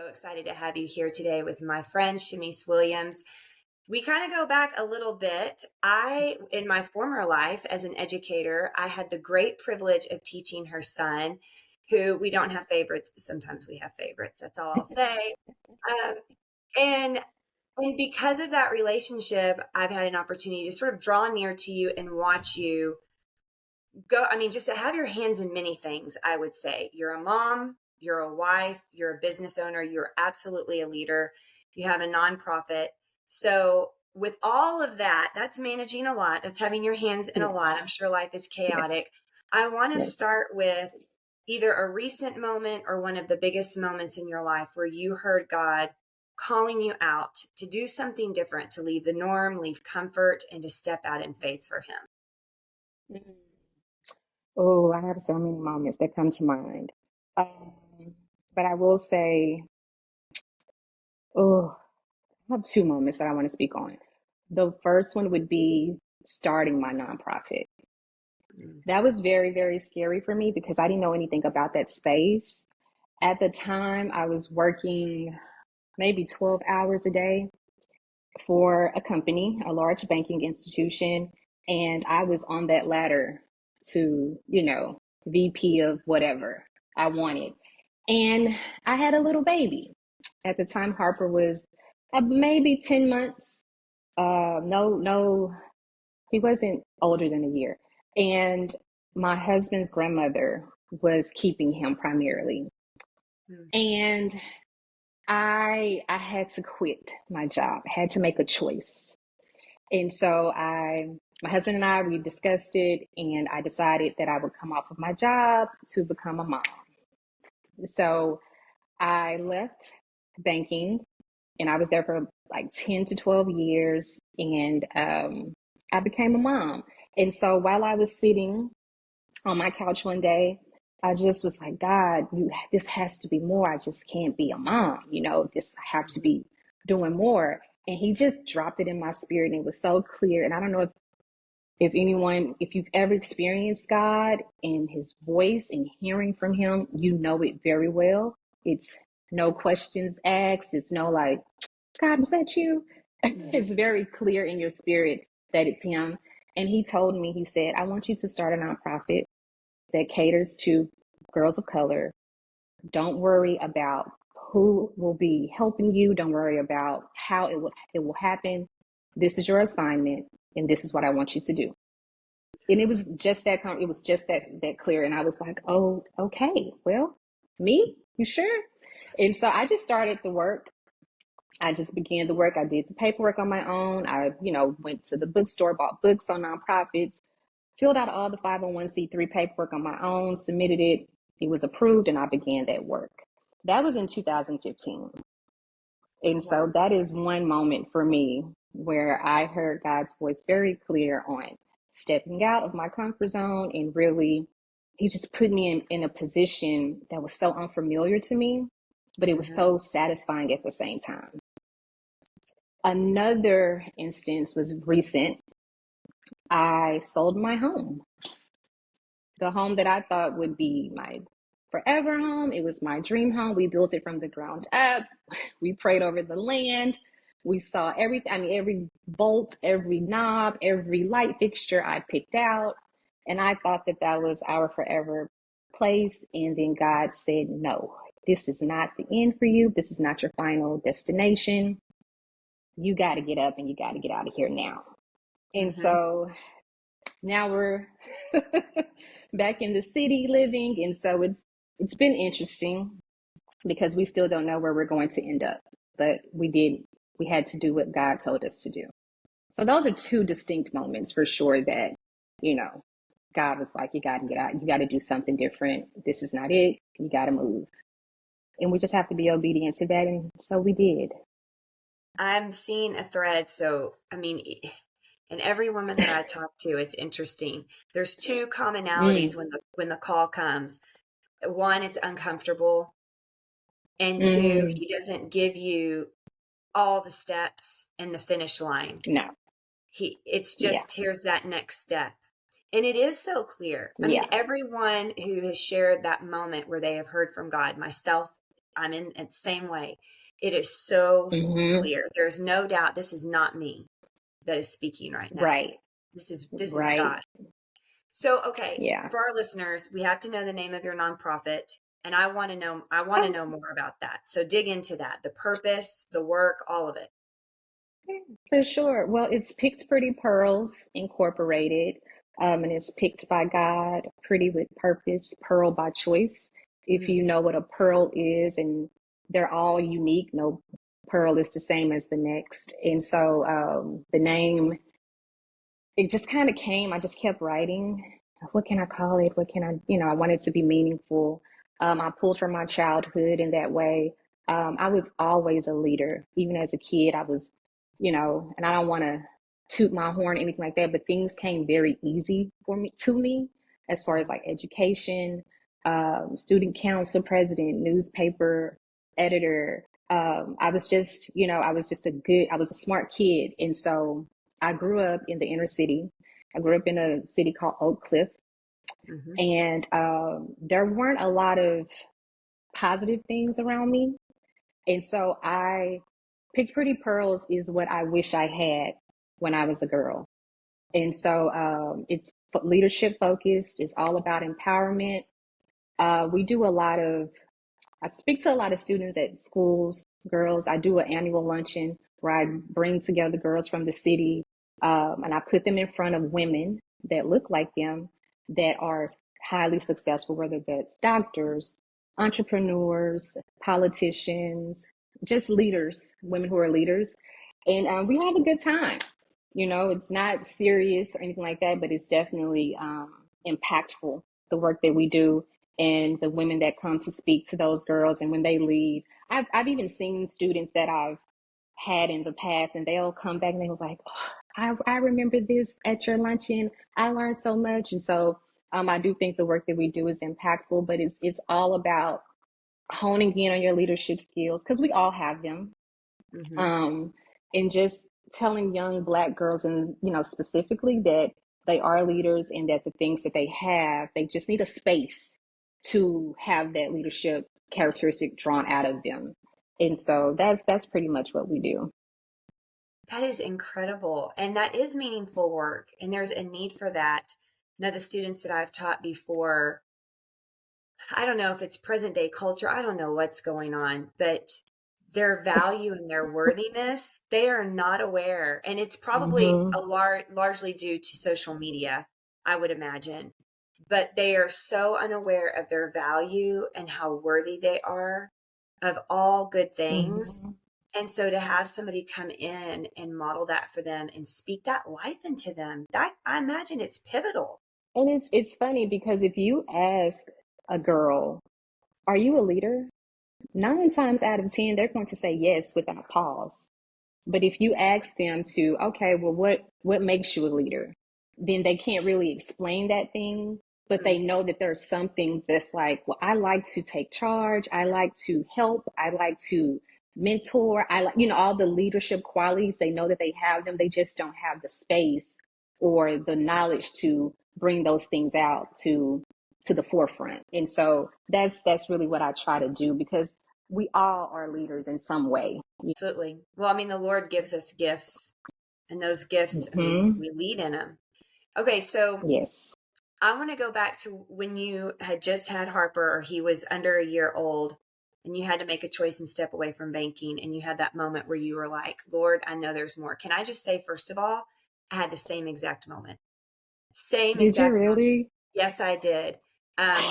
So excited to have you here today with my friend Shamise Williams. We kind of go back a little bit. In my former life as an educator, I had the great privilege of teaching her son, who we don't have favorites, but sometimes we have favorites. That's all I'll say. Um, and and because of that relationship, I've had an opportunity to sort of draw near to you and watch you go. I mean, just to have your hands in many things, I would say. You're a mom, you're a wife, you're a business owner, you're absolutely a leader, you have a nonprofit. So, with all of that, that's managing a lot, that's having your hands in a lot. I'm Yes. sure life is Yes. chaotic. I want to Yes. start with either a recent moment or one of the biggest moments in your life where you heard God calling you out to do something different, to leave the norm, leave comfort, and to step out in faith for Him. Mm. Oh, I have so many moments that come to mind. Um, but I will say, oh, I have two moments that I want to speak on. The first one would be starting my nonprofit. Mm. That was very, very scary for me because I didn't know anything about that space. At the time, I was working maybe 12 hours a day for a company, a large banking institution, and I was on that ladder to, VP of whatever I wanted. And I had a little baby. At the time, Harper was maybe 10 months. No, he wasn't older than a year. And my husband's grandmother was keeping him primarily. Mm. And I had to quit my job, I had to make a choice. And so my husband and I, we discussed it, and I decided that I would come off of my job to become a mom. So I left banking, and I was there for like 10 to 12 years, and I became a mom. And so while I was sitting on my couch one day, I just was like, God, this has to be more. I just can't be a mom, this I have to Mhm. be doing more. And he just dropped it in my spirit, and it was so clear. And I don't know if you've ever experienced God and his voice and hearing from him, you know it very well. It's no questions asked. It's no like, God, was that you? Mhm. It's very clear in your spirit that it's him. And he told me, he said, I want you to start a nonprofit that caters to girls of color. Don't worry about who will be helping you. Don't worry about how it will happen. This is your assignment, and this is what I want you to do. And it was just that clear. And I was like, oh, okay, well, me, you sure? And so I just started the work. I just began the work. I did the paperwork on my own. I, went to the bookstore, bought books on nonprofits, filled out all the 501c3 paperwork on my own, submitted it. It was approved, and I began that work. That was in 2015. And Wow. so that is one moment for me where I heard God's voice very clear on stepping out of my comfort zone, and really, he just put me in a position that was so unfamiliar to me, but it was Mhm. so satisfying at the same time. Another instance was recent. I sold my home, the home that I thought would be my forever home. It was my dream home. We built it from the ground up. We prayed over the land. We saw everything. I mean, every bolt, every knob, every light fixture I picked out. And I thought that that was our forever place. And then God said, no, this is not the end for you. This is not your final destination. You got to get up and you got to get out of here now. And Mhm. so now we're back in the city living. And so it's been interesting because we still don't know where we're going to end up. But we had to do what God told us to do. So those are two distinct moments for sure that, God was like, you got to get out. You got to do something different. This is not it. You got to move. And we just have to be obedient to that. And so we did. I'm seeing a thread. So, I mean, and every woman that I talk to, it's interesting. There's two commonalities Mm, when the call comes. One, it's uncomfortable, and two, mm, he doesn't give you all the steps and the finish line. no. It's Yeah. just here's that next step. And it is so clear. I mean, Yeah. everyone who has shared that moment where they have heard from God, myself, I'm in the same way. It is so Mm-hmm. clear. There's no doubt this is not me that is speaking right now. Right. This is Right. God. So, okay, Yeah. for our listeners, we have to know the name of your nonprofit, and I want to know more about that. So dig into that, the purpose, the work, all of it. For sure. Well, it's Picked Pretty Pearls Incorporated, and it's picked by God, pretty with purpose, pearl by choice. If you Mm, know what a pearl is, and they're all unique, no pearl is the same as the next. And so the name, it just kind of came. I just kept writing. What can I call it? What can I, I want it to be meaningful. I pulled from my childhood in that way. I was always a leader. Even as a kid, I was, and I don't want to toot my horn, or anything like that, but things came very easy to me, as far as mhm, like education, student council president, newspaper editor. I was just I was a smart kid. And so I grew up in the inner city. I grew up in a city called Oak Cliff, mhm. and there weren't a lot of positive things around me. And so I Picked Pretty Pearls is what I wish I had when I was a girl. And so it's leadership focused. It's all about empowerment. We do a lot of I speak to a lot of students at schools, girls. I do an annual luncheon where I bring together girls from the city, and I put them in front of women that look like them, that are highly successful, whether that's doctors, entrepreneurs, politicians, just leaders, women who are leaders. And we have a good time. It's not serious or anything like that, but it's definitely impactful, the work that we do, and the women that come to speak to those girls. And when they leave, I've even seen students that I've had in the past, and they'll come back and they were like, oh, I remember this at your luncheon. I learned so much. And so I do think the work that we do is impactful, but it's all about honing in on your leadership skills, because we all have them, Mhm. um, and just telling young Black girls, and specifically, that they are leaders, and that the things that they have, they just need a space to have that leadership characteristic drawn out of them. And so that's pretty much what we do. That is incredible. And that is meaningful work. And there's a need for that. The students that I've taught before, I don't know if it's present day culture. I don't know what's going on, but their value and their worthiness, they are not aware. And it's probably Mm-hmm. largely due to social media, I would imagine. But they are so unaware of their value and how worthy they are of all good things. Mm-hmm. And so to have somebody come in and model that for them and speak that life into them, that I imagine it's pivotal. And it's funny, because if you ask a girl, "Are you a leader?" 9 times out of 10, they're going to say yes without pause. But if you ask them to, okay, well, what makes you a leader? Then they can't really explain that thing, but they Mm, know that there's something that's like, well, I like to take charge, I like to help, I like to mentor, I like, all the leadership qualities. They know that they have them. They just don't have the space or the knowledge to bring those things out to the forefront. And so that's really what I try to do, because we all are leaders in some way. absolutely. Well, I mean, the Lord gives us gifts, and those gifts, I mean, Hmm. we lead in them. Okay, so Yes. I want to go back to when you had just had Harper, or he was under a year old, and you had to make a choice and step away from banking. And you had that moment where you were like, Lord, I know there's more. Can I just say, first of all, I had the same exact moment. Same Did you exact moment. really? Yes, I did. Um,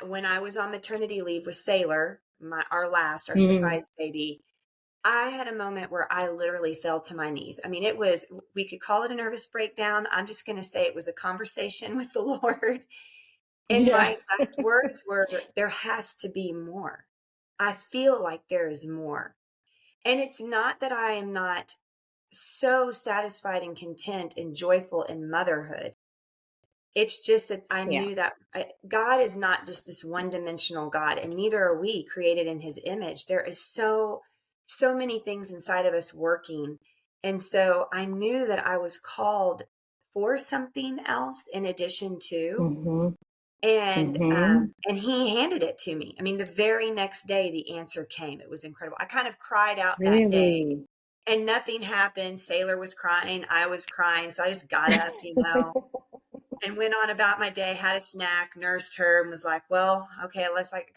when I was on maternity leave with Sailor, our Mm, surprise baby, I had a moment where I literally fell to my knees. I mean, we could call it a nervous breakdown. I'm just going to say it was a conversation with the Lord. And my yeah. exact words were, there has to be more. I feel like there is more. And it's not that I am not so satisfied and content and joyful in motherhood. It's just that I Yeah. knew that God is not just this one-dimensional God, and neither are we, created in his image. There is so many things inside of us working. And so I knew that I was called for something else in addition to. Hmm. Mm-hmm. And he handed it to me. I mean, the very next day, the answer came. It was incredible. I kind of cried out that day, Really? and nothing happened. Sailor was crying. I was crying. So I just got up, and went on about my day, had a snack, nursed her, and was like, well, okay,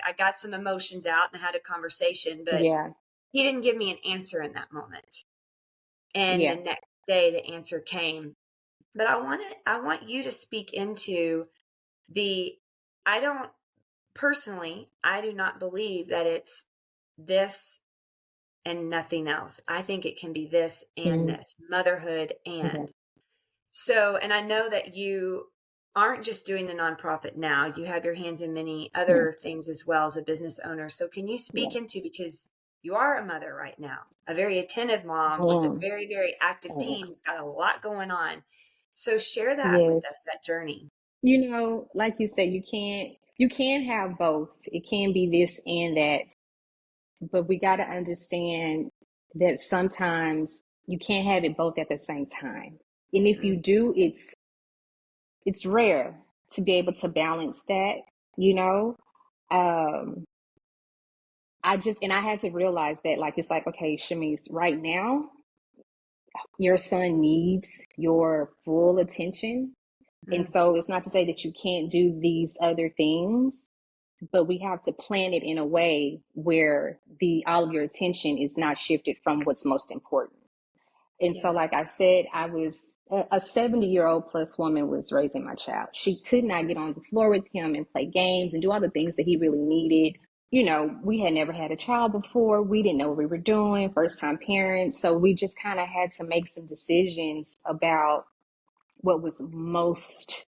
I got some emotions out and had a conversation, but Yeah. he didn't give me an answer in that moment. And the Yeah. next day, the answer came. But I want you to speak into the, I don't, personally, I do not believe that it's this and nothing else. I think it can be this and Mm-hmm. this, motherhood Yeah. and. So, and I know that you aren't just doing the nonprofit now, you have your hands in many Yeah. other things as well as a business owner. So, can you Yeah. speak into, because you are a mother right now, a very attentive mom with a I very, very active am. team who's got a lot going on. So, share that with Yes. us, that journey. Like you said, you can have both. It can be this and that, but we got to understand that sometimes you can't have it both at the same time. And if Mm, you do, it's rare to be able to balance that, you know. Um I had to realize that, like, it's like, okay, Shamise, right now your son needs your full attention. And mm, so it's not to say that you can't do these other things, but we have to plan it in a way where the all of your attention is not shifted from what's most important. And so, yes. like I said, I was a 70-year-old plus woman was raising my child. She could not get on the floor with him and play games and do all the things that he really needed. We had never had a child before. We didn't know what we were doing, first time parents. So we just kind of had to make some decisions about what was most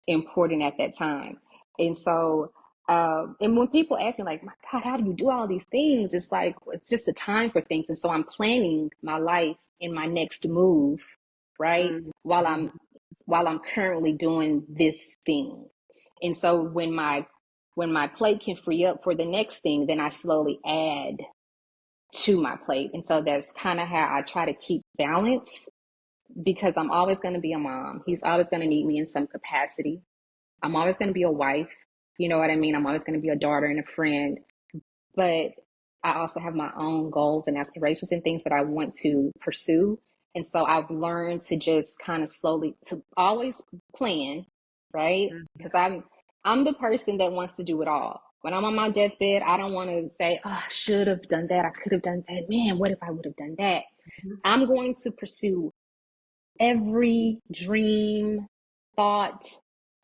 important at that time. And so, and when people ask me, like, my God, how do you do all these things? It's like, it's just a time for things. And so I'm planning my life in my next move, right? Mm, While mm, I'm currently doing this thing. And so when my plate can free up for the next thing, then I slowly add to my plate. And so that's kind of how I try to keep balance, because I'm always going to be a mom. He's always going to need me in some capacity. I'm always going to be a wife. You know what I mean? I'm always going to be a daughter and a friend. But I also have my own goals and aspirations and things that I want to pursue. And so I've learned to just kind of slowly to always plan, right? mm, Because I'm the person that wants to do it all. When I'm on my deathbed, I don't want to say, oh, I should have done that. I could have done that. Man, what if I would have done that? mm, I'm going to pursue every dream, thought,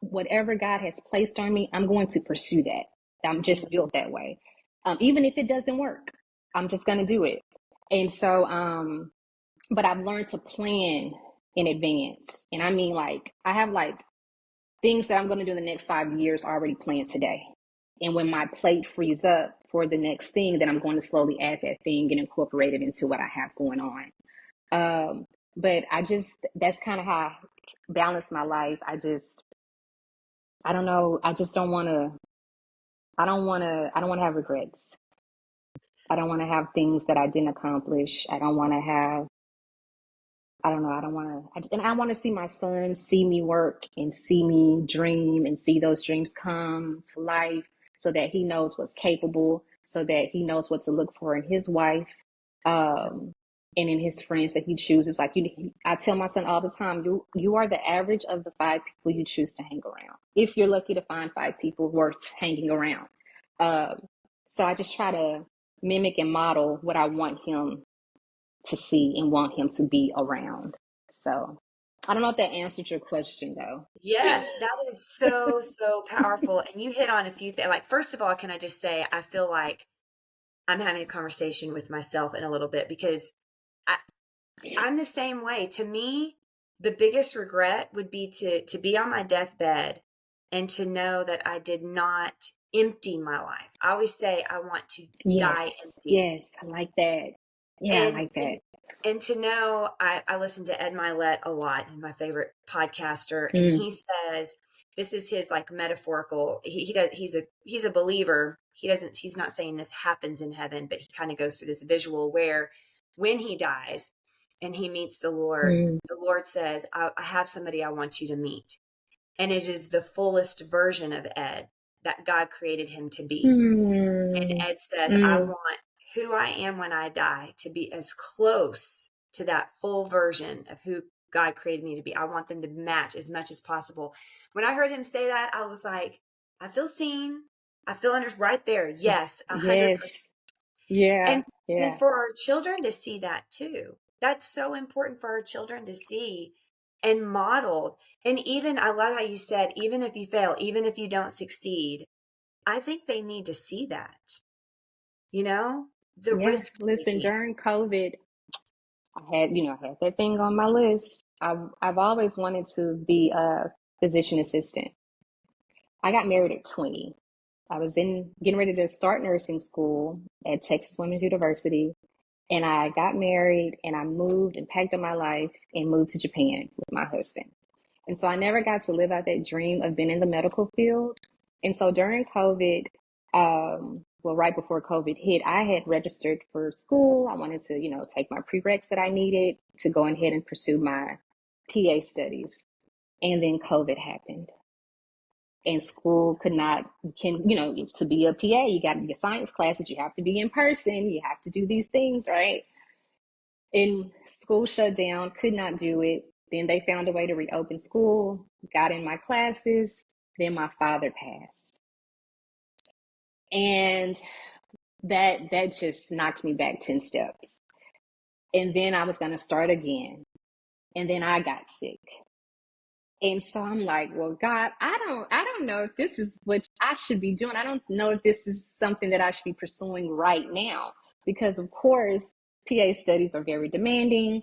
whatever God has placed on me, I'm going to pursue that. I'm just mm. built that way. Even if it doesn't work, I'm just going to do it. And so, but I've learned to plan in advance. And I mean, like, I have like things that I'm going to do in the next 5 years already planned today. And when my plate frees up for the next thing, then I'm going to slowly add that thing and incorporate it into what I have going on. But that's kind of how I balance my life. I don't know. I just don't want to, I don't want to have regrets. I don't want to have things that I didn't accomplish. I don't want to have, I don't know. I don't want to, and I want to see my son see me work and see me dream and see those dreams come to life, so that he knows what's capable, so that he knows what to look for in his wife, um, and in his friends that he chooses. Like I tell my son all the time, you are the average of the 5 people you choose to hang around. If you're lucky to find 5 people worth hanging around. Um, so I just try to mimic and model what I want him to see and want him to be around. So I don't know if that answered your question though. Yes, that is so, so powerful. And you hit on a few things. Like, first of all, can I just say, I feel like I'm having a conversation with myself in a little bit, because I, I'm the same way. To me, the biggest regret would be to be on my deathbed and to know that I did not empty my life. I always say I want to die Yes, empty. yes, I like that. Yeah, I And like that. to know, I listen to Ed Milet a lot, my favorite podcaster, and Mm, he says this is his like metaphorical. He does, he's a believer. He's not saying this happens in heaven, but he kind of goes through this visual where when he dies and he meets mm, the Lord says, I have somebody I want you to meet. and it is the fullest version of Ed that God created him to be. And Mm, Ed says, I mm, want who I am when I die to be as close to that full version of who God created me to be. I want them to match as much as possible. When I heard him say that, I was like, I feel seen. I feel right there. Yes, 100%. yes. Yeah. And Yeah. for our children to see that too. That's so important for our children to see and modeled. And even, I love how you said, even if you fail, even if you don't succeed, I think they need to see that, the Yeah. risk Listen, taking. during COVID, I had that thing on my list. I've always wanted to be a physician assistant. I got married at 20. I was getting ready to start nursing school at Texas Women's University, and I got married and I moved and packed up my life and moved to Japan with my husband. And so I never got to live out that dream of being in the medical field. And so during COVID, well, right before COVID hit, I had registered for school. I wanted to, take my prereqs that I needed to go ahead and pursue my PA studies. And then COVID happened. And school could not, to be a PA, you got your science classes, you have to be in person, you have to do these things, right? And school shut down, could not do it. Then they found a way to reopen school, got in my classes. Then my father passed. And that just knocked me back 10 steps. And then I was going to start again. And then I got sick. And so I'm like, well, God, I don't know if this is what I should be doing. I don't know if this is something that I should be pursuing right now. Because of course, PA studies are very demanding.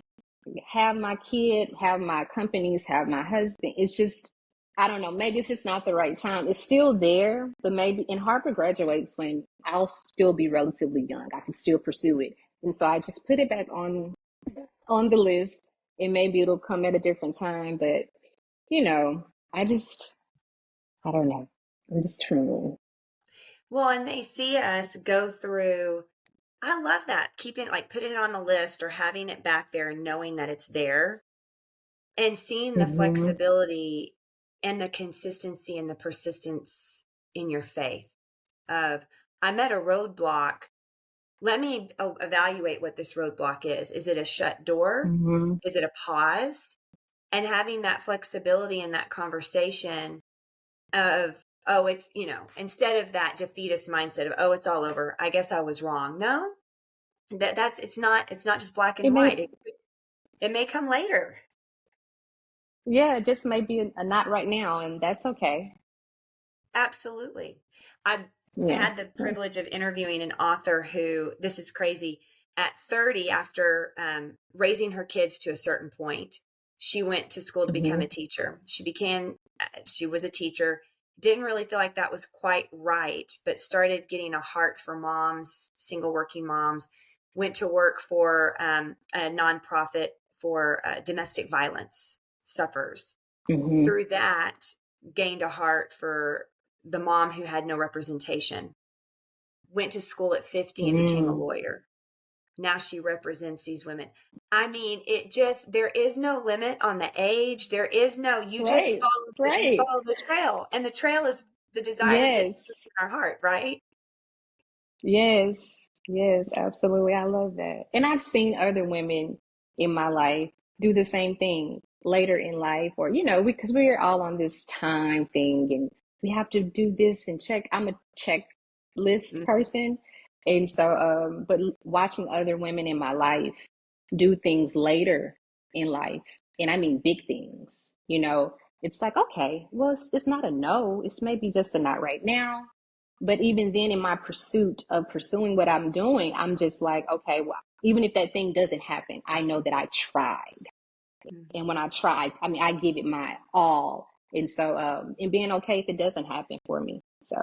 Have my kid, have my companies, have my husband. It's just, I don't know, maybe it's just not the right time. It's still there, but maybe, and Harper graduates when I'll still be relatively young. I can still pursue it. And so I just put it back on the list, and maybe it'll come at a different time. But you know, I just, I don't know. I'm just trying. Well, and they see us go through. I love that. Keeping putting it on the list or having it back there and knowing that it's there and seeing the Mm-hmm. flexibility and the consistency and the persistence in your faith of, I met a roadblock. Let me evaluate what this roadblock is. Is it a shut door? Mm-hmm. Is it a pause? And having that flexibility in that conversation of, oh, it's, instead of that defeatist mindset of, oh, it's all over, I guess I was wrong. No, it's not just black It and may, white. It may come later. yeah, it just may be a not right now, and that's okay. Absolutely. I Yeah. had the privilege of interviewing an author who, this is crazy, at 30, after raising her kids to a certain point, she went to school to become Mm-hmm. a teacher. She was a teacher, didn't really feel like that was quite right, but started getting a heart for moms, single working moms, went to work for a nonprofit for domestic violence sufferers. Mm-hmm. Through that, gained a heart for the mom who had no representation, went to school at 50 and became a Mm. lawyer. Now she represents these women. I mean, there is no limit on the age. There is no, you just Right. Right. follow the trail, and the trail is the desires that put Yes. in our heart, right? Yes, yes, absolutely. I love that. And I've seen other women in my life do the same thing later in life, or, because we're all on this time thing and we have to do this and check. I'm a checklist Mhm. person. And so, but watching other women in my life do things later in life, and I mean big things, it's like, okay, well, it's not a no, it's maybe just a not right now. But even then, in my pursuit of pursuing what I'm doing, I'm just like, okay, well, even if that thing doesn't happen, I know that I tried. And when I try, I mean, I give it my all. And so, and being okay if it doesn't happen for me. So,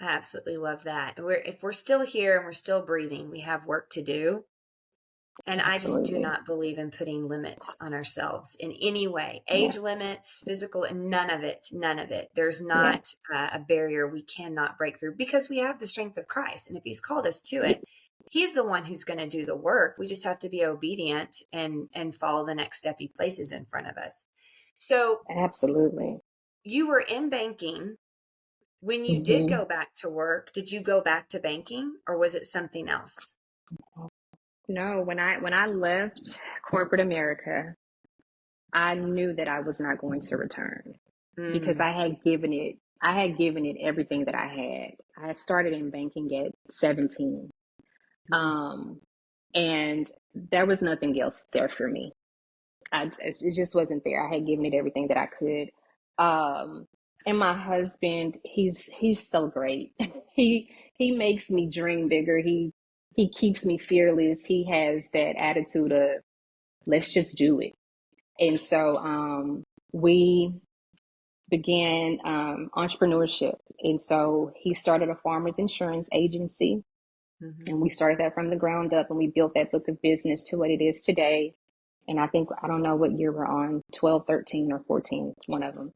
I absolutely love that. If we're still here and we're still breathing, we have work to do. And I just do absolutely. not believe in putting limits on ourselves in any way. Yeah. Age limits, physical, and none of it. None of it. There's Yeah. not a barrier we cannot break through because we have the strength of Christ. And if He's called us to Yeah. it, He's the one who's going to do the work. We just have to be obedient and follow the next step He places in front of us. So Absolutely. you were in banking. When you did Hmm. go back to work, did you go back to banking or was it something else? No, when I left corporate America, I knew that I was not going to return because Mm, I had given it everything that I had. I started in banking at 17. mm, Um, and there was nothing else there for me. It just wasn't there. I had given it everything that I could. Um, and my husband, he's so great. He makes me dream bigger. He keeps me fearless. He has that attitude of let's just do it. And so we began entrepreneurship. And so he started a farmers insurance agency, mm-hmm. and we started that from the ground up, and we built that book of business to what it is today. And I think, I don't know what year we're on, 12, 13, or 14, it's one of them,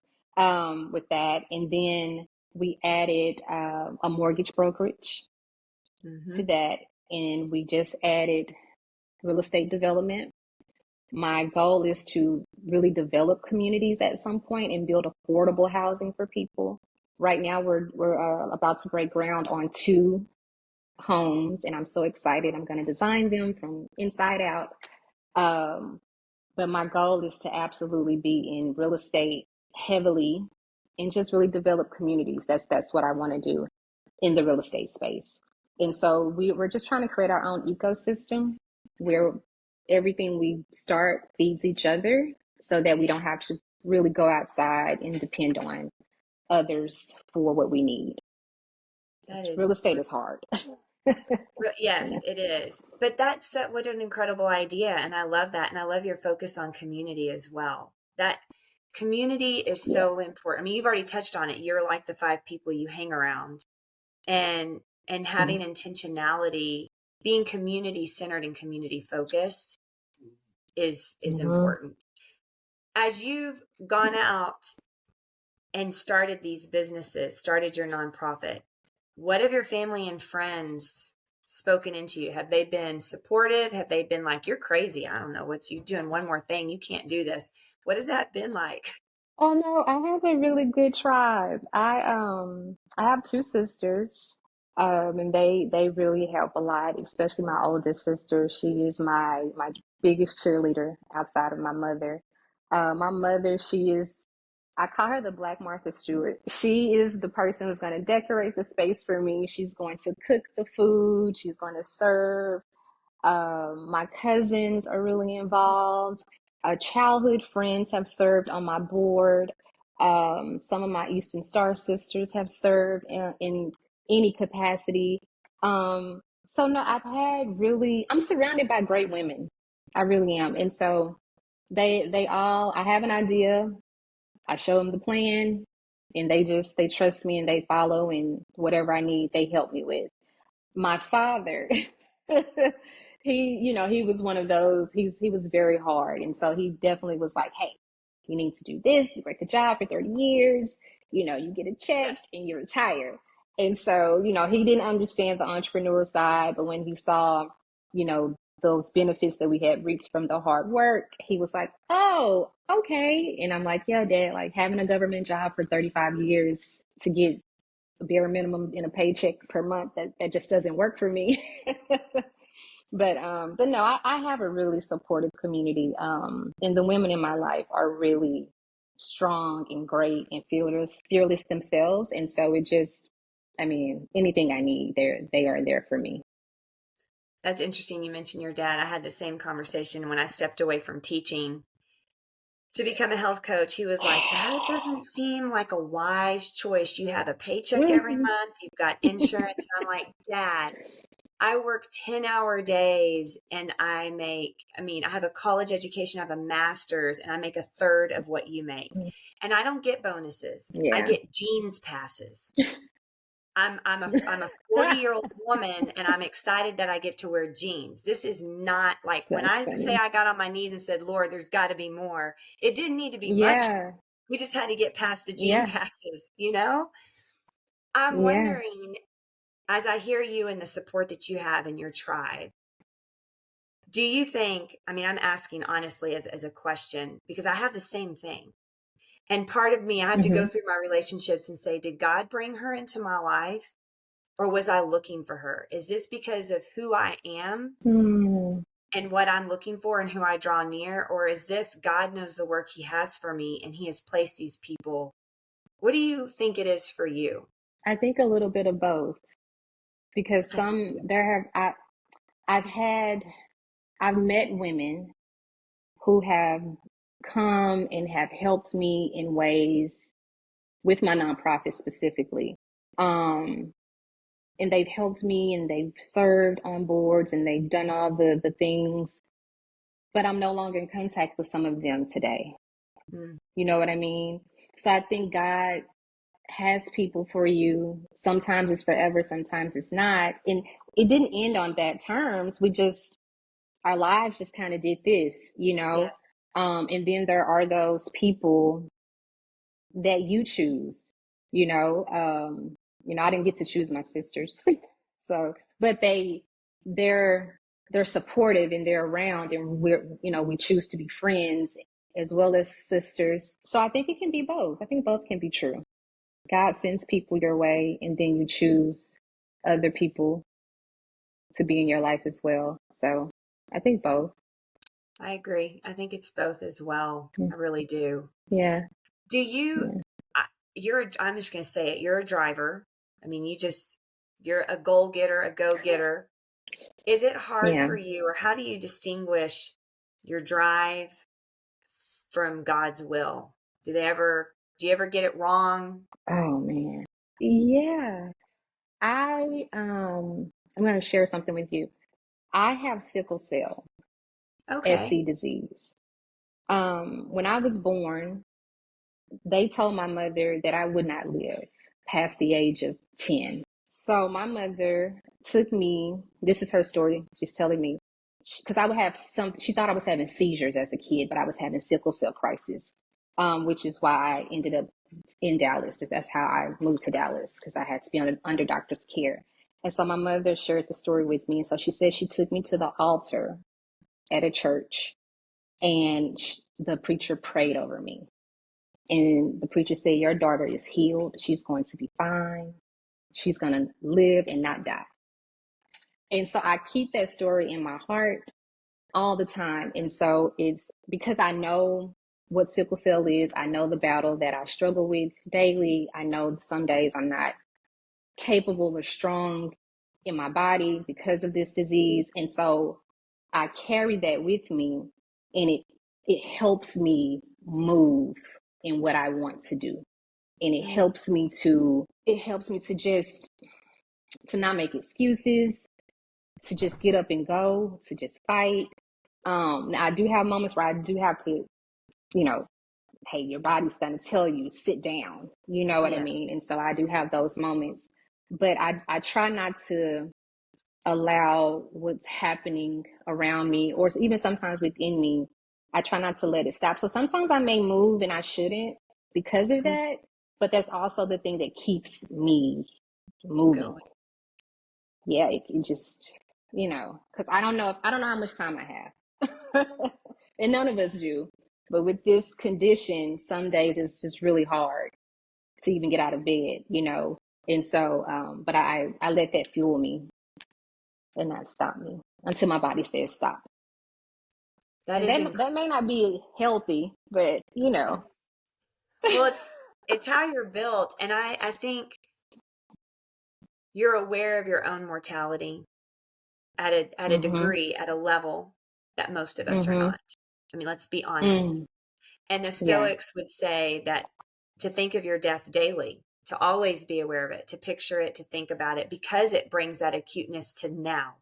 with that. And then we added a mortgage brokerage to Mm-hmm. that, and we just added real estate development. My goal is to really develop communities at some point and build affordable housing for people. Right now, we're about to break ground on two homes, and I'm so excited. I'm going to design them from inside out. Um, but my goal is to absolutely be in real estate heavily and just really develop communities. That's what I want to do in the real estate space. And so we're just trying to create our own ecosystem where everything we start feeds each other so that we Yeah, don't have to really go outside and depend on others for what we need. that Because real is estate is hard. Yes, Yeah. it is. But that's what an incredible idea. And I love that. And I love your focus on community as well. That community is Yeah. so important. I mean, you've already touched on it. You're like the five people you hang around and having Mhm. intentionality, being community centered and community focused is Mhm. important. As you've gone out and started these businesses, started your nonprofit, what have your family and friends spoken into you? Have they been supportive? Have they been like, you're crazy? I don't know what you doing. One more thing. You can't do this. What has that been like? Oh no, I have a really good tribe. I have two sisters. And they really help a lot, especially my oldest sister. She is my biggest cheerleader outside of my mother. My mother, she is, I call her the Black Martha Stewart. She is the person who's going to decorate the space for me. She's going to cook the food. She's going to serve. My cousins are really involved. Childhood friends have served on my board. Some of my Eastern Star sisters have served in any capacity. So no, I'm surrounded by great women. I really am. And so they all, I have an idea. I show them the plan, and they trust me and they follow, and whatever I need, they help me with. My father, he was one of those. He was very hard, and so he definitely was like, "Hey, you need to do this. You work a job for 30 years. You get a check Yes. and you retire." And so, he didn't understand the entrepreneur side, but when he saw, those benefits that we had reaped from the hard work, he was like, "Oh, okay." And I'm like, "Yeah, Dad, like having a government job for 35 years to get bare minimum in a paycheck per month, that just doesn't work for me." But no, I have a really supportive community. And the women in my life are really strong and great and fearless themselves. And so I mean, anything I need, they are there for me. That's interesting. You mentioned your dad. I had the same conversation when I stepped away from teaching to become a health coach. He was like, that doesn't seem like a wise choice. You have a paycheck every Mhm. month, you've got insurance. And I'm like, Dad, I work 10-hour days and I mean, I have a college education, I have a master's, and I make a third of what you make. And I don't get bonuses. I Yeah. get jeans passes. I'm a 40-year-old woman and I'm excited that I get to wear jeans. This is not like when That's I say funny. I got on my knees and said, Lord, there's got to be more. It didn't need to be much. Yeah. We just had to get past the jean Yeah. passes, you know? I'm Yeah. wondering, as I hear you and the support that you have in your tribe, do you think, I mean, I'm asking honestly as a question because I have the same thing. And part of me, I have to go Mm-hmm. through my relationships and say, did God bring her into my life? Or was I looking for her? Is this because of who I am Mm. and what I'm looking for and who I draw near? Or is this God knows the work he has for me and he has placed these people? What do you think it is for you? I think a little bit of both, because I think, yeah. I've had I've met women who have come and have helped me in ways with my nonprofit specifically. Um, and they've helped me and they've served on boards and they've done all the things, but I'm no longer in contact with some of them today. Mm, You know what I mean? So I think God has people for you. Sometimes it's forever, sometimes it's not. And it didn't end on bad terms. Our lives just kind of did this, you yeah. know? And then there are those people that you choose, you know? I didn't get to choose my sisters. So, but they're, they're supportive and they're around and we choose to be friends as well as sisters. So I think it can be both. I think both can be true. God sends people your way, and then you choose other people to be in your life as well. So I think both. I agree. I think it's both as well. I really do. Yeah. Do you, Yeah. I'm just going to say it, you're a driver. I mean, you're a goal getter, a go getter. Is it hard Yeah. for you, or how do you distinguish your drive from God's will? Do you ever get it wrong? Oh man. Yeah. I'm going to share something with you. I have sickle cell, Okay. SC disease. When I was born, they told my mother that I would not live past the age of 10. So my mother took me, this is her story. She's telling me, because I would have she thought I was having seizures as a kid, but I was having sickle cell crisis, which is why I ended up in Dallas. That's how I moved to Dallas, because I had to be under doctor's care. And so my mother shared the story with me. And so she said she took me to the altar at a church, and the preacher prayed over me. And the preacher said, your daughter is healed. She's going to be fine. She's going to live and not die. And so I keep that story in my heart all the time. And so it's because I know what sickle cell is. I know the battle that I struggle with daily. I know some days I'm not capable or strong in my body because of this disease. And so I carry that with me, and it helps me move in what I want to do. And Mm, it helps me to just to not make excuses, to just get up and go, to just fight. Now I do have moments where I do have to, you know, hey, your body's going to tell you sit down, you know what I yes. mean? And so I do have those moments, but I try not to allow what's happening around me, or even sometimes within me, I try not to let it stop. So sometimes I may move and I shouldn't because of Mm, that, but that's also the thing that keeps me moving. going. Yeah, it just, because I don't know how much time I have. And none of us do. But with this condition, some days it's just really hard to even get out of bed. And so, but I let that fuel me and not stop me until my body says stop. That And is that may not be healthy, but well, it's how you're built, and I think you're aware of your own mortality at a Mhm. degree, at a level that most of us are Mhm. not. I mean, let's be honest. Mm. And the Yeah. Stoics would say that to think of your death daily, to always be aware of it, to picture it, to think about it, because it brings that acuteness to now.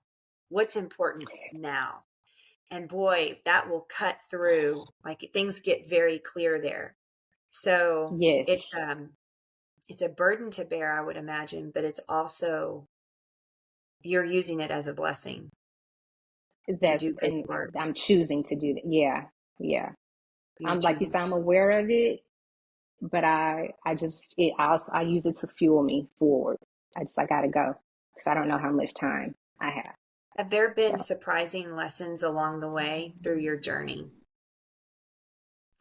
What's important now? And boy, that will cut through, like things get very clear there. So Yes. it's a burden to bear, I would imagine, but it's also you're using it as a blessing to That's do good and work. I'm choosing to do that. Yeah. Yeah. You're I'm like you choosing. said, I'm aware of it, but I use it to fuel me forward. I gotta go because I don't know how much time I have. Have there been So surprising lessons along the way through your journey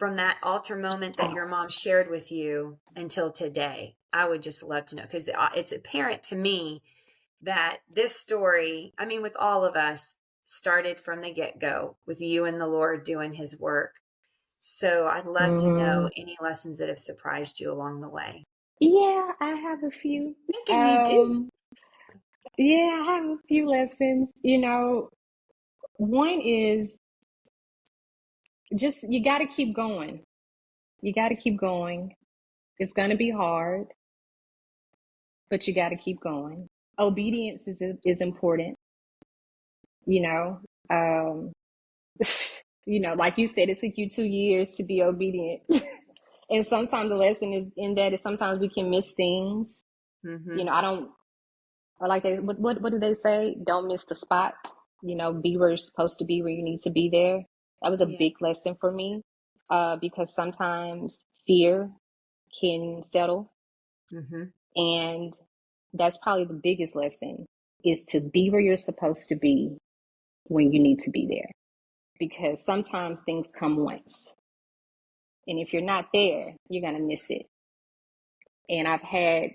from that altar moment that your mom shared with you until today? I would just love to know, because it's apparent to me that this story, I mean, with all of us, started from the get-go with you and the Lord doing his work. So I'd love to know any lessons that have surprised you along the way. Yeah, I have a few. Thinking you do. Yeah, I have a few lessons. One is just you got to keep going. You got to keep going. It's going to be hard, but you got to keep going. Obedience is important, you know. Um, like you said, it took you 2 years to be obedient. And sometimes the lesson is in that is sometimes we can miss things. Mm-hmm. I don't, or like what do they say? Don't miss the spot. Be where you're supposed to be, where you need to be there. That was a Yeah. big lesson for me, because sometimes fear can settle, Mm-hmm. and that's probably the biggest lesson is to be where you're supposed to be when you need to be there, because sometimes things come once, and if you're not there, you're gonna miss it. And I've had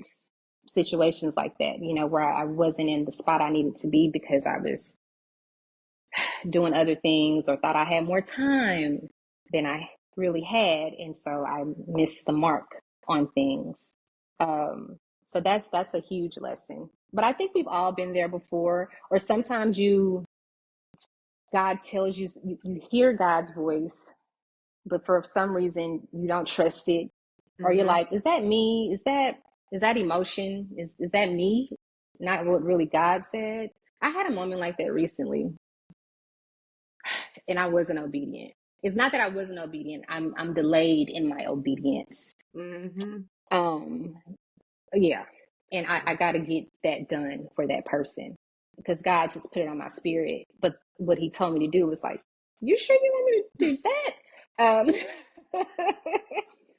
situations like that, where I wasn't in the spot I needed to be because I was doing other things or thought I had more time than I really had. And so I missed the mark on things. So that's a huge lesson. But I think we've all been there before, or sometimes God tells you, you hear God's voice, but for some reason you don't trust it. Or you're Mm-hmm. like, is that me? Is that emotion? Is that me? Not what really God said. I had a moment like that recently, and I wasn't obedient. It's not that I wasn't obedient. I'm delayed in my obedience. Mm-hmm. Um, yeah. And I gotta get that done for that person because God just put it on my spirit. But what he told me to do was like, you sure you want me to do that?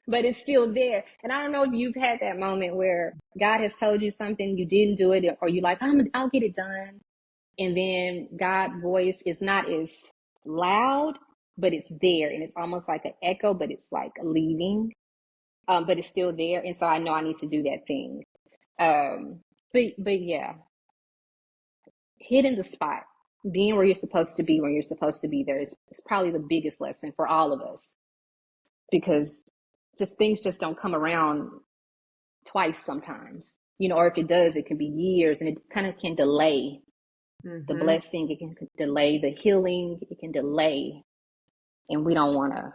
But it's still there. And I don't know if you've had that moment where God has told you something, you didn't do it, or you like, I'll get it done. And then God's voice is not as loud, but it's there. And it's almost like an echo, but it's like leaving. But it's still there. And so I know I need to do that thing. But yeah, hitting the spot, being where you're supposed to be when you're supposed to be there is probably the biggest lesson for all of us, because just things just don't come around twice sometimes, or if it does, it can be years, and it kind of can delay the Mm-hmm. blessing. It can delay the healing. It can delay, and we don't want to.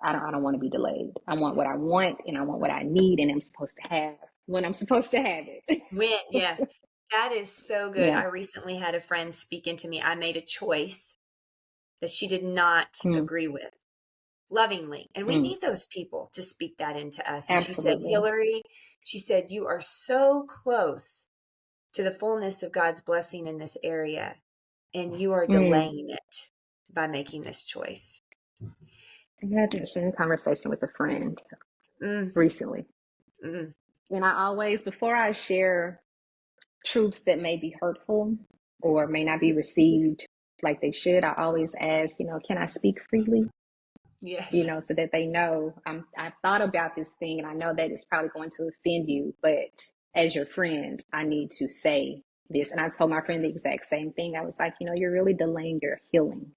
I don't want to be delayed. I want what I want, and I want what I need, and I'm supposed to have when I'm supposed to have it. When, yes, that is so good. Yeah. I recently had a friend speak into me. I made a choice that she did not Mm, agree with, lovingly. And we mm, need those people to speak that into us. And she said, absolutely. Hillary, she said, you are so close to the fullness of God's blessing in this area, and you are Mm. delaying it by making this choice. I had the same conversation with a friend Mm, recently. mm, And I always, before I share truths that may be hurtful or may not be received like they should, I always ask, can I speak freely? yes. So that they know I've thought about this thing and I know that it's probably going to offend you, but as your friend, I need to say this. And I told my friend the exact same thing. I was like, you're really delaying your healing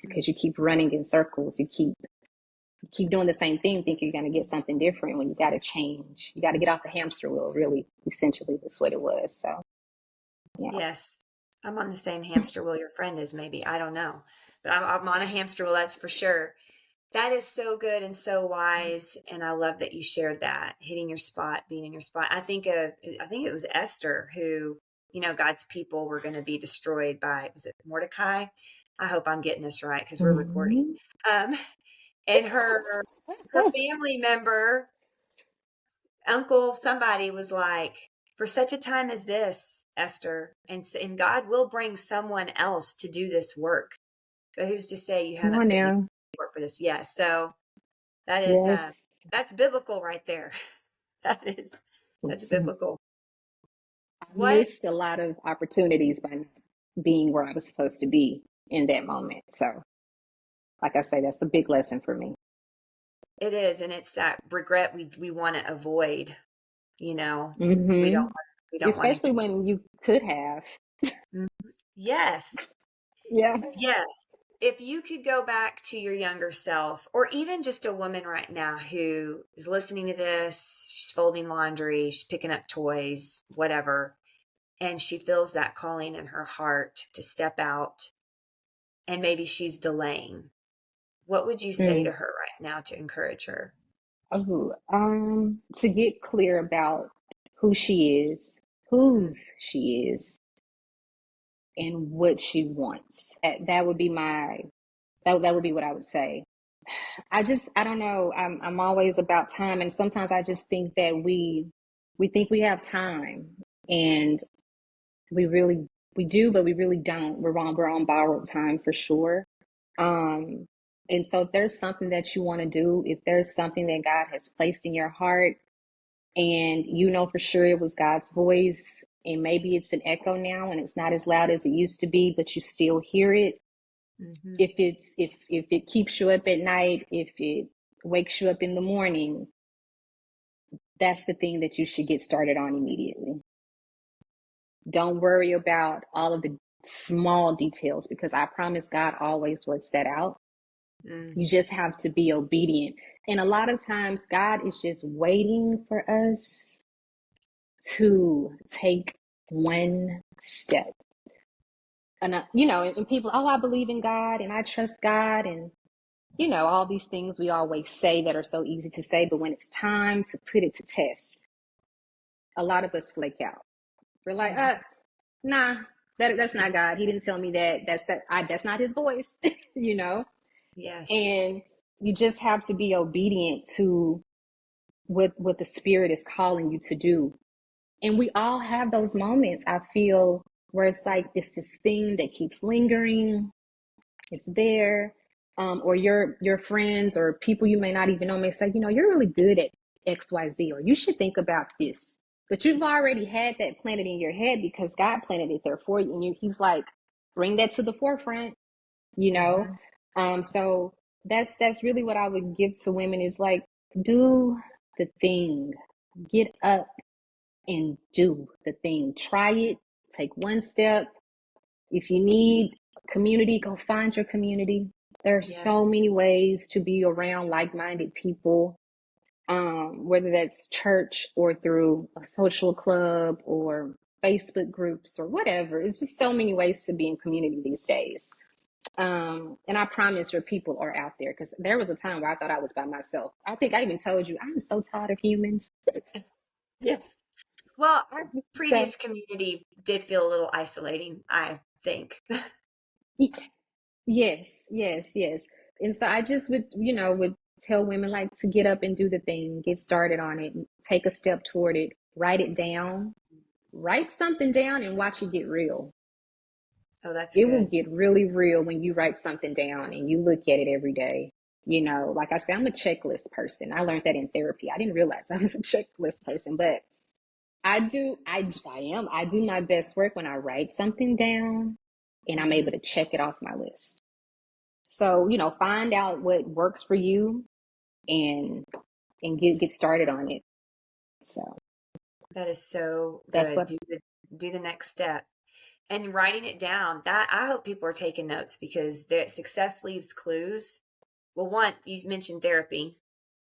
because you keep running in circles. You keep doing the same thing, think you're going to get something different when you got to change. You got to get off the hamster wheel, really, essentially, that's what it was. So, yeah. Yes. I'm on the same hamster wheel your friend is, maybe. I don't know. But I'm on a hamster wheel, that's for sure. That is so good and so wise. And I love that you shared that, hitting your spot, being in your spot. I think it was Esther who, God's people were going to be destroyed by, was it Mordecai? I hope I'm getting this right because we're recording. Mm-hmm. Um, and her family member, uncle, somebody was like, for such a time as this, Esther, and God will bring someone else to do this work. But who's to say you Come haven't on put in the now. work for this? Yeah. So that is Yes. that's biblical right there. That's biblical. I What missed a lot of opportunities by not being where I was supposed to be in that moment. So, like I say, that's the big lesson for me. It is, and it's that regret we want to avoid. You know, we don't Mm-hmm. we don't want Especially to. when you could have. Yes, Yeah. yes. If you could go back to your younger self, or even just a woman right now who is listening to this, she's folding laundry, she's picking up toys, whatever, and she feels that calling in her heart to step out, and maybe she's delaying, what would you say to Mm. her right now to encourage her? Oh, to get clear about who she is, Mm, whose she is, and what she wants. That would be that would be what I would say. I don't know. I'm always about time, and sometimes I just think that we think we have time, and we really we do, but we really don't. We're on borrowed time for sure. Um, and so if there's something that you want to do, if there's something that God has placed in your heart, and you know for sure it was God's voice, and maybe it's an echo now, and it's not as loud as it used to be, but you still hear it. mhm, If it keeps you up at night, if it wakes you up in the morning, that's the thing that you should get started on immediately. Don't worry about all of the small details, because I promise God always works that out. mm, You just have to be obedient. And a lot of times, God is just waiting for us to take one step. And, and people, oh, I believe in God and I trust God. And, all these things we always say that are so easy to say. But when it's time to put it to test, a lot of us flake out. We're like, mhm. nah, that's not God. He didn't tell me that. That's not his voice, you know? Yes. And you just have to be obedient to what the spirit is calling you to do. And we all have those moments, I feel, where it's like it's this thing that keeps lingering. It's there. Or your friends or people you may not even know may say, you're really good at XYZ, or you should think about this. But you've already had that planted in your head because God planted it there for you. And he's like, bring that to the forefront, you know? Mhm. So that's really what I would give to women is like, do the thing. Get up and do the thing. Try it. Take one step. If you need community, go find your community. There are Yes. so many ways to be around like-minded people, whether that's church or through a social club or Facebook groups or whatever. It's just so many ways to be in community these days. And I promise your people are out there, because there was a time where I thought I was by myself. I think I even told you I'm so tired of humans. Yes. Well, our So previous community did feel a little isolating, I think. yes, yes, yes. And so I just would tell women like to get up and do the thing, get started on it, take a step toward it, write it down, write something down and watch it get real. Oh, that's It will good. get really real when you write something down and you look at it every day. Like I said, I'm a checklist person. I learned that in therapy. I didn't realize I was a checklist person, but I do my best work when I write something down and I'm Hmm. able to check it off my list. So, find out what works for you and get started on it. So That is so that's good. what Do the next step. And writing it down. That I hope people are taking notes because the success leaves clues. Well, one, you mentioned therapy.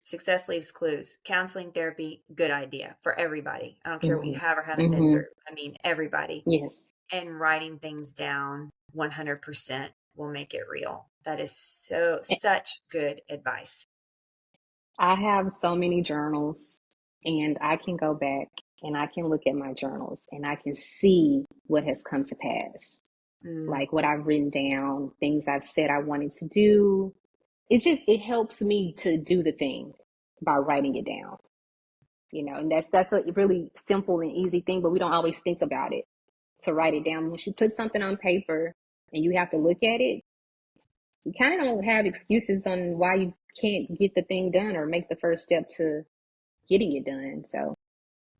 Success leaves clues. Counseling, therapy, good idea for everybody. I don't care what you hmm have or haven't been hmm through. I mean, everybody. yes. And writing things down 100% will make it real. That is such good advice. I have so many journals, and I can go back and I can look at my journals and I can see what has come to pass. Mm, Like what I've written down, things I've said I wanted to do. It helps me to do the thing by writing it down. And that's a really simple and easy thing, but we don't always think about it to write it down. Once you put something on paper and you have to look at it, you kind of don't have excuses on why you can't get the thing done or make the first step to getting it done. So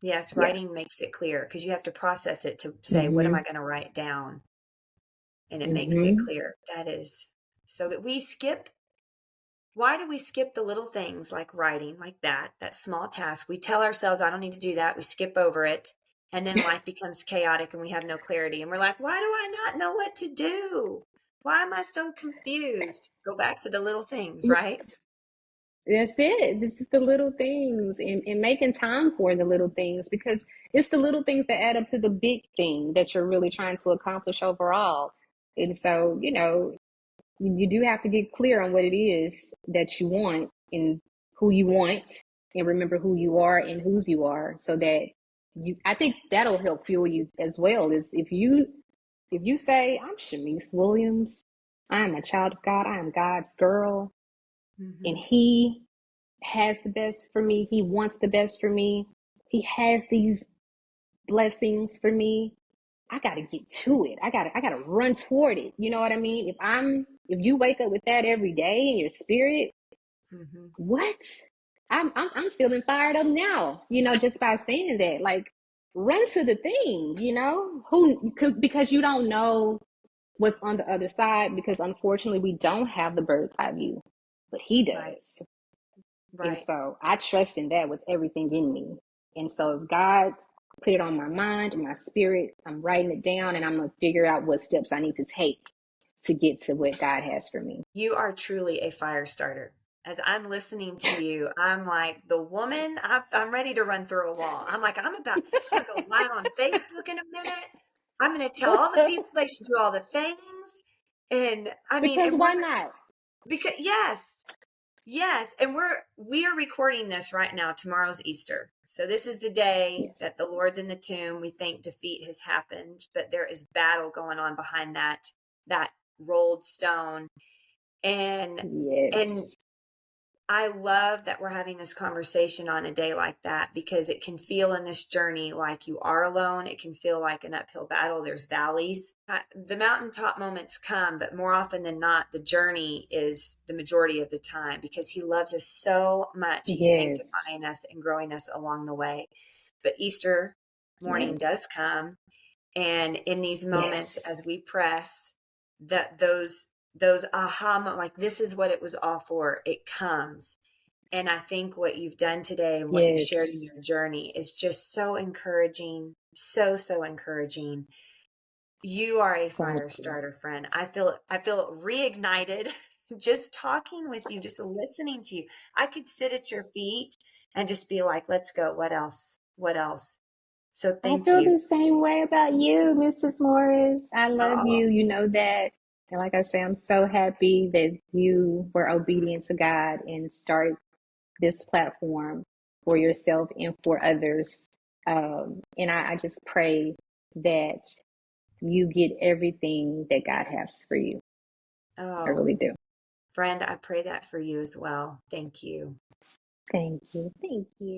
yes, yeah. writing makes it clear because you have to process it to say, what am I Mhm. going to write down? And it makes it Mhm. clear. That is so that we skip. why do we skip the little things like writing, like that small task? We tell ourselves, I don't need to do that. We skip over it. And then life becomes chaotic and we have no clarity. And we're like, why do I not know what to do? Why am I so confused? Go back to the little things, right? That's it. This is the little things, and making time for the little things, because it's the little things that add up to the big thing that you're really trying to accomplish overall. And so, you do have to get clear on what it is that you want and who you want, and remember who you are and whose you are, so that I think that'll help fuel you as well. Is if you say, I'm Shamise Williams, I am a child of God, I am God's girl, and Mm-hmm. He has the best for me, He wants the best for me, He has these blessings for me. I gotta get to it. I gotta run toward it. You know what I mean? If you wake up with that every day in your spirit, Mm-hmm. what? I'm feeling fired up now, just by saying that. Like, run to the thing, because you don't know what's on the other side, because unfortunately we don't have the bird's eye view, but He Right. does. And Right. so I trust in that with everything in me. And so if God put it on my mind and my spirit, I'm writing it down, and I'm going to figure out what steps I need to take to get to what God has for me. You are truly a fire starter. As I'm listening to you, I'm like the woman, I'm ready to run through a wall. I'm like, I'm going to go live on Facebook in a minute. I'm going to tell all the people they should do all the things. And I mean, Because and we're, why not? because yes, yes. And we are recording this right now. Tomorrow's Easter. So this is the day Yes. that the Lord's in the tomb. We think defeat has happened, but there is battle going on behind that rolled stone. And Yes. I love that we're having this conversation on a day like that, because it can feel in this journey like you are alone. It can feel like an uphill battle. There's valleys. The mountaintop moments come, but more often than not, the journey is the majority of the time, because He loves us so much. He's Yes. sanctifying us and growing us along the way. But Easter morning Yes. does come. And in these moments, as Yes. we press, that those aha moments, like this is what it was all for, it comes. And I think what you've done today and what you've shared in Yes. your journey is just so encouraging, so encouraging. You are a Thank fire you. starter, friend. I feel reignited just talking with you, just listening to you. I could sit at your feet and just be like, let's go. What else? What else? So I thank feel you. the same way about you, Mrs. Morris. I love Oh, you. You know that. And like I say, I'm so happy that you were obedient to God and started this platform for yourself and for others. And I just pray that you get everything that God has for you. I oh, really do. friend, I pray that for you as well. Thank you. Thank you. Thank you.